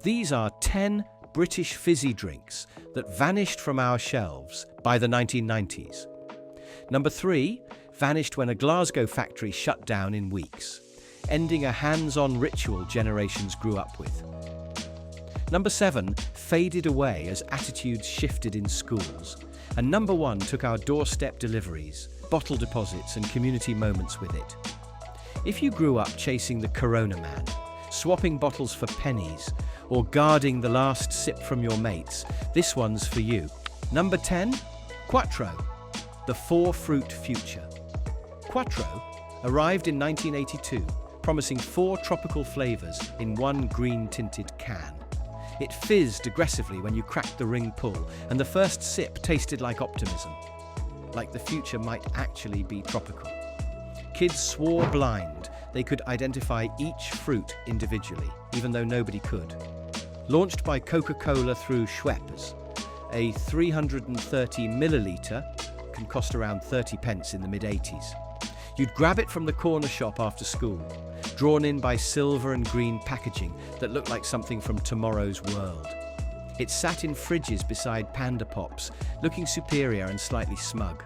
These are 10 British fizzy drinks that vanished from our shelves by the 1990s. Number 3 vanished when a Glasgow factory shut down in weeks, ending a hands-on ritual generations grew up with. Number 7 faded away as attitudes shifted in schools. And number 1 took our doorstep deliveries, bottle deposits and community moments with it. If you grew up chasing the Corona man, swapping bottles for pennies, or guarding the last sip from your mates, this one's for you. Number 10, Quattro, the 4-fruit future. Quattro arrived in 1982, promising 4 tropical flavors in one green-tinted can. It fizzed aggressively when you cracked the ring pull, and the first sip tasted like optimism, like the future might actually be tropical. Kids swore blind they could identify each fruit individually, even though nobody could. Launched by Coca-Cola through Schweppes, a 330 milliliter can cost around 30 pence in the mid-80s. You'd grab it from the corner shop after school, drawn in by silver and green packaging that looked like something from tomorrow's world. It sat in fridges beside Panda Pops, looking superior and slightly smug.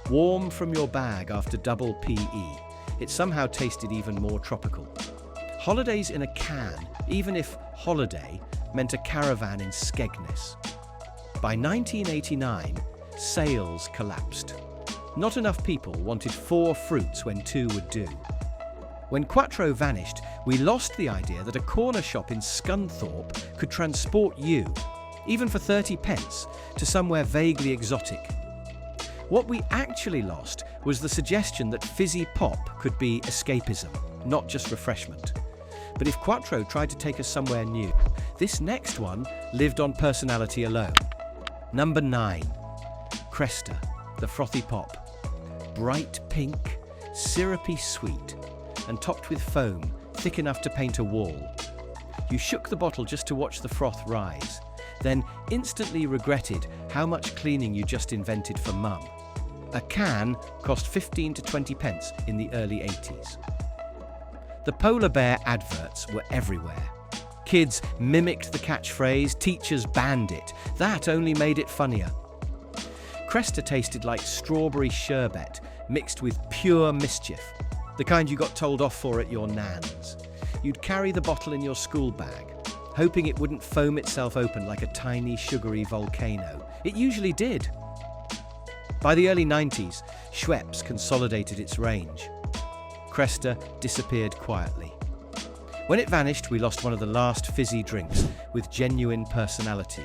Warm from your bag after double PE, it somehow tasted even more tropical. Holidays in a can, even if holiday meant a caravan in Skegness. By 1989, sales collapsed. Not enough people wanted 4 fruits when 2 would do. When Quattro vanished, we lost the idea that a corner shop in Scunthorpe could transport you, even for 30 pence, to somewhere vaguely exotic. What we actually lost was the suggestion that fizzy pop could be escapism, not just refreshment. But if Quattro tried to take us somewhere new, this next one lived on personality alone. Number 9, Cresta, the frothy pop. Bright pink, syrupy sweet, and topped with foam thick enough to paint a wall. You shook the bottle just to watch the froth rise, then instantly regretted how much cleaning you just invented for mum. A can cost 15 to 20 pence in the early 80s. The polar bear adverts were everywhere. Kids mimicked the catchphrase, teachers banned it. That only made it funnier. Cresta tasted like strawberry sherbet mixed with pure mischief, the kind you got told off for at your nan's. You'd carry the bottle in your school bag, hoping it wouldn't foam itself open like a tiny sugary volcano. It usually did. By the early 90s, Schweppes consolidated its range. Cresta disappeared quietly. When it vanished, we lost one of the last fizzy drinks with genuine personality.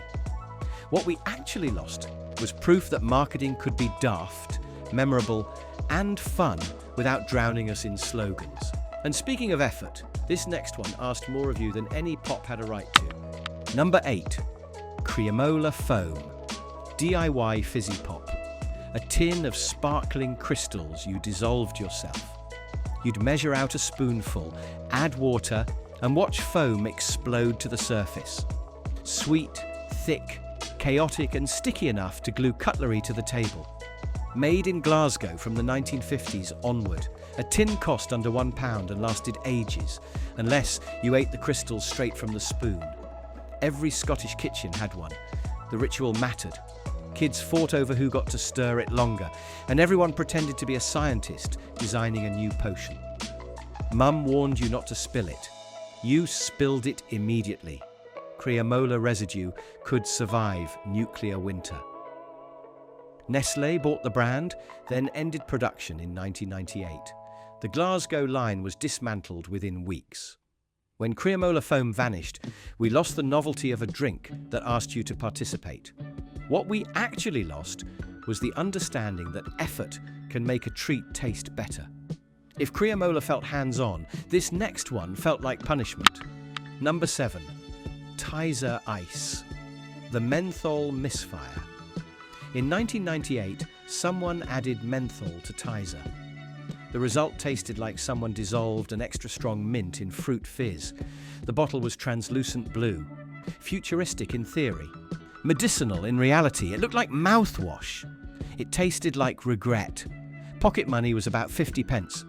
What we actually lost was proof that marketing could be daft, memorable, and fun without drowning us in slogans. And speaking of effort, this next one asked more of you than any pop had a right to. Number 8, Creamola Foam, DIY fizzy pop. A tin of sparkling crystals you dissolved yourself. You'd measure out a spoonful, add water, and watch foam explode to the surface. Sweet, thick, chaotic and sticky enough to glue cutlery to the table. Made in Glasgow from the 1950s onward, a tin cost under £1 and lasted ages, unless you ate the crystals straight from the spoon. Every Scottish kitchen had one. The ritual mattered. Kids fought over who got to stir it longer, and everyone pretended to be a scientist designing a new potion. Mum warned you not to spill it. You spilled it immediately. Creamola residue could survive nuclear winter. Nestlé bought the brand, then ended production in 1998. The Glasgow line was dismantled within weeks. When Creamola Foam vanished, we lost the novelty of a drink that asked you to participate. What we actually lost was the understanding that effort can make a treat taste better. If Creamola felt hands-on, this next one felt like punishment. Number 7. Tizer Ice, the menthol misfire. In 1998, someone added menthol to Tizer. The result tasted like someone dissolved an extra strong mint in fruit fizz. The bottle was translucent blue, futuristic in theory, medicinal in reality. It looked like mouthwash. It tasted like regret. Pocket money was about 50 pence.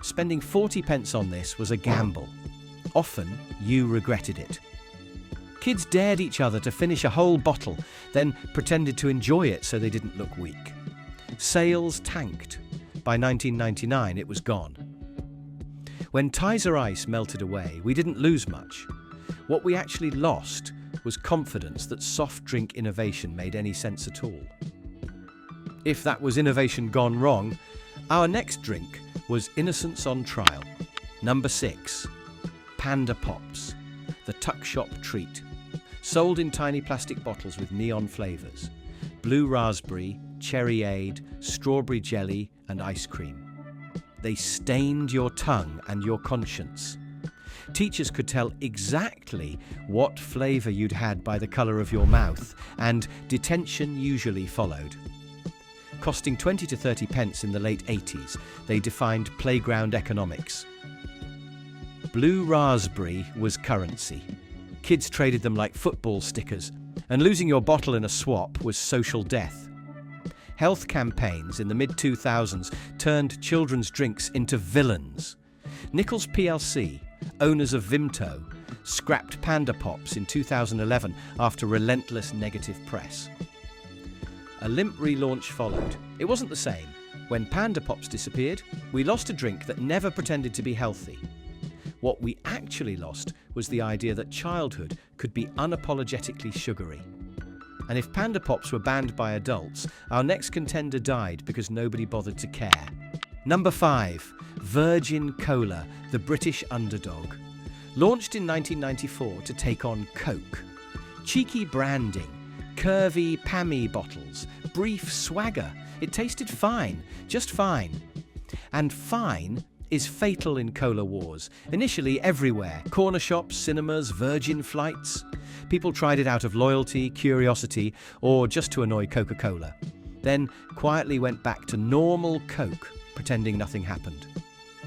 Spending 40 pence on this was a gamble. Often, you regretted it. Kids dared each other to finish a whole bottle, then pretended to enjoy it so they didn't look weak. Sales tanked. By 1999, it was gone. When Tizer Ice melted away, we didn't lose much. What we actually lost was confidence that soft drink innovation made any sense at all. If that was innovation gone wrong, our next drink was innocence on trial. Number 6. Panda Pops, the tuck shop treat. Sold in tiny plastic bottles with neon flavours. Blue raspberry, cherryade, strawberry jelly and ice cream. They stained your tongue and your conscience. Teachers could tell exactly what flavour you'd had by the colour of your mouth, and detention usually followed. Costing 20 to 30 pence in the late 80s, they defined playground economics. Blue raspberry was currency. Kids traded them like football stickers, and losing your bottle in a swap was social death. Health campaigns in the mid-2000s turned children's drinks into villains. Nichols plc, owners of Vimto, scrapped Panda Pops in 2011 after relentless negative press. A limp relaunch followed. It wasn't the same. When Panda Pops disappeared, we lost a drink that never pretended to be healthy. What we actually lost was the idea that childhood could be unapologetically sugary. And if Panda Pops were banned by adults, our next contender died because nobody bothered to care. Number 5. Virgin Cola, the British underdog. Launched in 1994 to take on Coke. Cheeky branding, curvy Pammy bottles, brief swagger. It tasted fine, just fine. And fine is fatal in cola wars. Initially everywhere, corner shops, cinemas, Virgin flights. People tried it out of loyalty, curiosity, or just to annoy Coca-Cola. Then quietly went back to normal Coke, pretending nothing happened.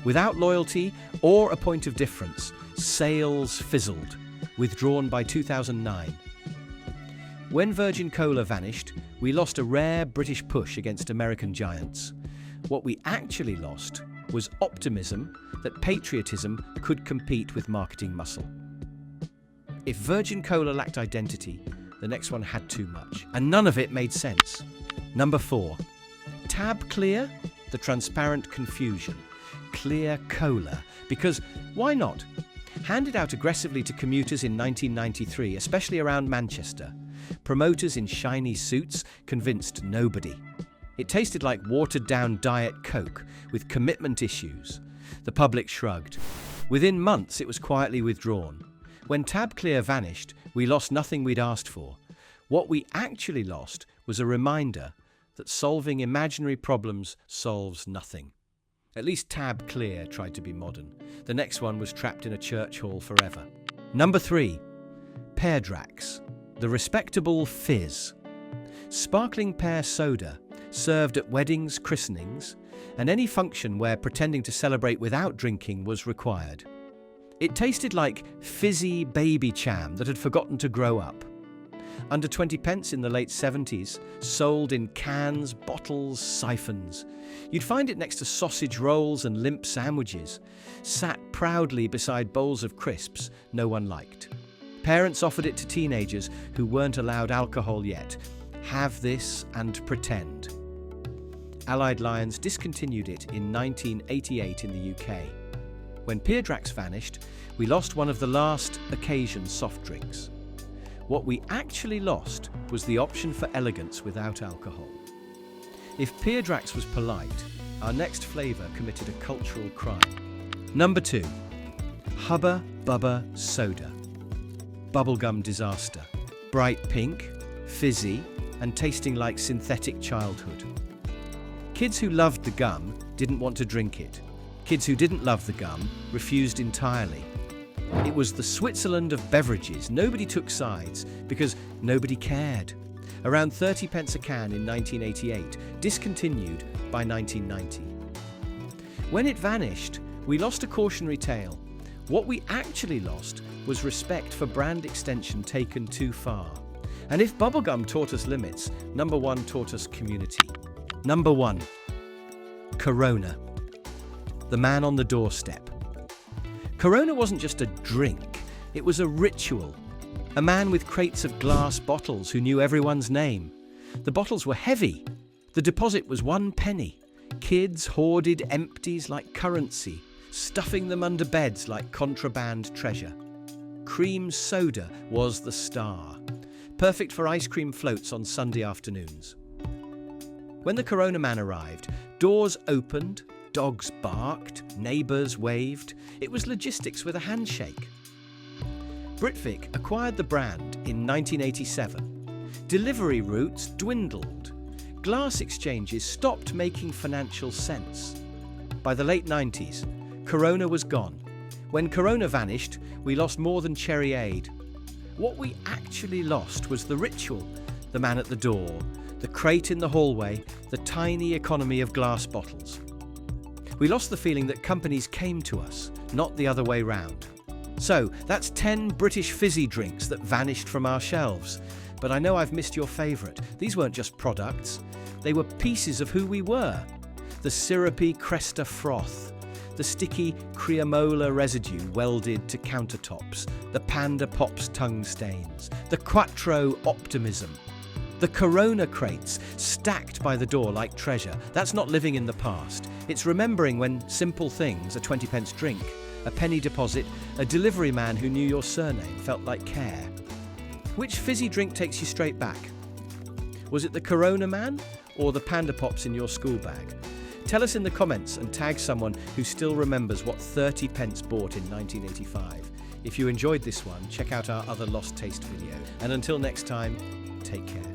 Without loyalty or a point of difference, sales fizzled, withdrawn by 2009. When Virgin Cola vanished, we lost a rare British push against American giants. What we actually lost was optimism that patriotism could compete with marketing muscle. If Virgin Cola lacked identity, the next one had too much, and none of it made sense. Number 4. Tab Clear, the transparent confusion. Clear Cola, because why not? Handed out aggressively to commuters in 1993, especially around Manchester. Promoters in shiny suits convinced nobody. It tasted like watered-down Diet Coke with commitment issues. The public shrugged. Within months, it was quietly withdrawn. When Tab Clear vanished, we lost nothing we'd asked for. What we actually lost was a reminder that solving imaginary problems solves nothing. At least Tab Clear tried to be modern. The next one was trapped in a church hall forever. Number 3. Pear Drax, the respectable fizz. Sparkling pear soda, served at weddings, christenings, and any function where pretending to celebrate without drinking was required. It tasted like fizzy baby cham that had forgotten to grow up. Under 20 pence in the late 70s, sold in cans, bottles, siphons. You'd find it next to sausage rolls and limp sandwiches, sat proudly beside bowls of crisps no one liked. Parents offered it to teenagers who weren't allowed alcohol yet. Have this and pretend. Allied Lions discontinued it in 1988 in the UK. When Pear Drax vanished, we lost one of the last occasion soft drinks. What we actually lost was the option for elegance without alcohol. If Pear Drax was polite, our next flavour committed a cultural crime. Number 2. Hubba Bubba Soda. Bubblegum disaster. Bright pink, fizzy, and tasting like synthetic childhood. Kids who loved the gum didn't want to drink it. Kids who didn't love the gum refused entirely. It was the Switzerland of beverages. Nobody took sides because nobody cared. Around 30 pence a can in 1988, discontinued by 1990. When it vanished, we lost a cautionary tale. What we actually lost was respect for brand extension taken too far. And if bubblegum taught us limits, number 1 taught us community. Number 1. Corona. The man on the doorstep. Corona wasn't just a drink, it was a ritual. A man with crates of glass bottles who knew everyone's name. The bottles were heavy. The deposit was 1 penny. Kids hoarded empties like currency, stuffing them under beds like contraband treasure. Cream soda was the star, perfect for ice cream floats on Sunday afternoons. When the Corona Man arrived, doors opened, dogs barked, neighbours waved. It was logistics with a handshake. Britvic acquired the brand in 1987. Delivery routes dwindled. Glass exchanges stopped making financial sense. By the late 90s, Corona was gone. When Corona vanished, we lost more than Cherry Aid. What we actually lost was the ritual, the man at the door, the crate in the hallway, the tiny economy of glass bottles. We lost the feeling that companies came to us, not the other way round. So, that's 10 British fizzy drinks that vanished from our shelves. But I know I've missed your favourite. These weren't just products. They were pieces of who we were. The syrupy Cresta froth, the sticky Creamola residue welded to countertops, the Panda Pops tongue stains, the Quattro optimism, the Corona crates stacked by the door like treasure. That's not living in the past. It's remembering when simple things, a 20p drink, a penny deposit, a delivery man who knew your surname felt like care. Which fizzy drink takes you straight back? Was it the Corona Man or the Panda Pops in your school bag? Tell us in the comments and tag someone who still remembers what 30p bought in 1985. If you enjoyed this one, check out our other Lost Taste video. And until next time, take care.